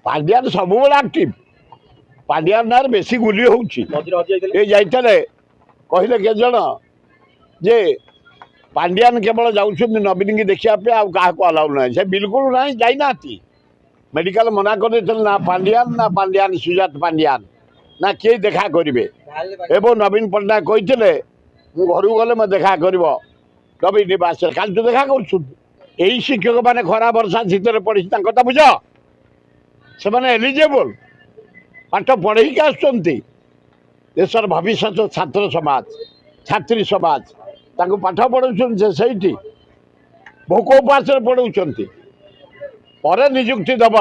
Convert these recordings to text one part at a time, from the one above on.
पांड्यान सब आक्टिव पांड्यान ना बेसी गुली होते कहले के जन जे पांड्यान केवल जाऊँ नवीन की देखा क्या अलाउ ना से बिल्कुल ना जाना मेडिकल मना कर ना पांड्यान सुजात पांड्यान ना किए देखा करेंगे एवं नवीन पट्टनायक कहते घर गले मैं देखा कर नवीन निवास काल तो देखा कर शिक्षक मैंने खरा वर्षा शीतर पड़ी कथा बुझ से एलिजिबल पाठ पढ़े आसर भविष्य छात्र समाज छात्री समाज पाठ पढ़ाऊँ से भोक उपास पढ़ाऊँ पर निजुक्ति दब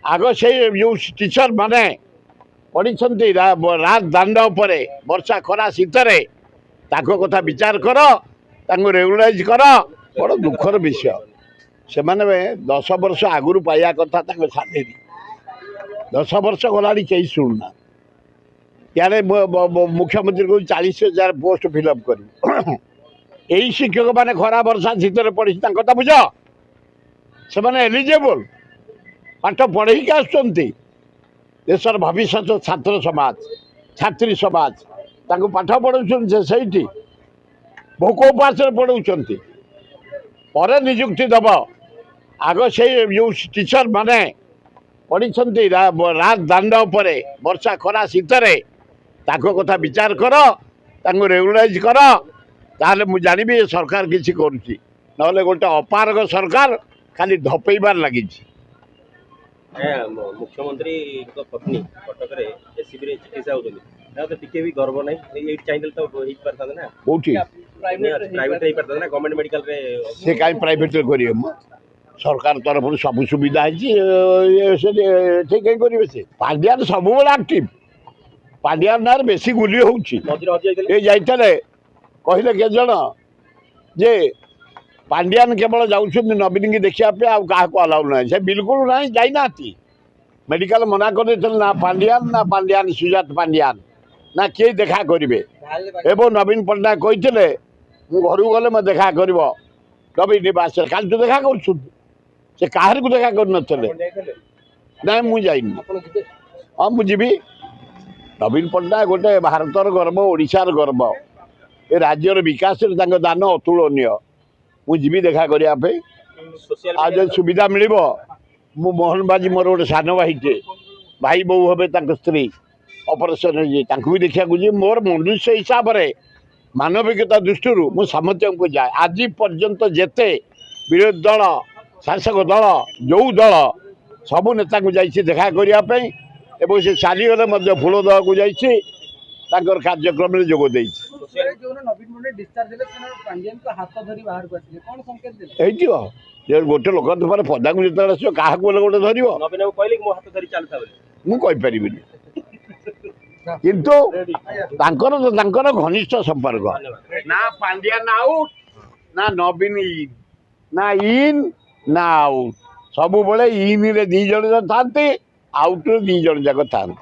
आग से जो टीचर माने पढ़ी रात दांड पर वर्षा खरा शीतर कथा विचार कर रेगुलाइज कर बड़ दुखर विषय से मैंने 10 वर्ष आगुरी पाया कथा छाड़ी 10 वर्ष गला कहीं शुणुना यार मुख्यमंत्री को 40,000 पोस्ट फिलअप कर यही शिक्षक मैंने खरा वर्षा शीतर पड़ी कथा बुझ से एलिजिबल पाठ पढ़े आसर भविष्य छात्र समाज छात्री समाज पाठ पढ़ाऊँ से भोक उपास पढ़ाऊँ पर निजुक्ति दब आग से जो टीचर माने पढ़ी रात दांड पर वर्षा खरा शीतर कथा विचार कर रेगुलाइज कर ताले मु जानिबी सरकार किसी करुच्ची ना गोटे अपारग सरकार खाली धपेबार लगी। मुख्यमंत्री पत्नी कटक एससीबी रे चिकित्सा होती तो टिके भी गर्व नहीं ये चैनल तो हो पारता ना कोठी प्राइवेट हो पारता ना गवर्नमेंट मेडिकल रे से काई प्राइवेट रे करियो म सरकार तरफ सब सुविधा है ठीक है करिवे से पांड्यान सब एक्टिव पांड्यान ना बेसी गुली होउची ए जाइतले कहले के जन जे पांड्यान केवल जाऊँ नवीन की देखा क्या अलाउ ना से बिल्कुल ना जाना मेडिकल मना कर ना पांड्यान सुजात पांड्यान ना किए देखा करेंगे एवं नवीन पट्टनायक कहते घर गले मैं देखा कर नवीन निवास काल तो देखा कर कहार को देखा कर ना मुझे हाँ मुझी नवीन पट्टनायक गोटे भारतर गर्व ओडिशार गर्व ए राज्यर विकास दान अतुलनीय मुझी देखा करने आज जो सुविधा मिल मु मोहन बाजी मोर गोटे सान भाईटे भाई बो हे स्त्री ऑपरेशन भी देखा मोर मनुष्य हिसाब से मानविकता दृष्टि मु समस्त को जाए आज पर्यंत जेते विरोधी दल शासक दल जो दल सबू नेता को जाइए देखा करने से सारीगले फूल दवा को जाइए कार्यक्रम में जोग दे गोटे लोक पदा को जो क्या गोटे धर मुझे किंतु घनिष्ठ संपर्क ना पांड्यान आउट ना नवीन इन ना इन ना आउट सब बड़े इन रे 2 जन था आउट रे 2 जन जाक था।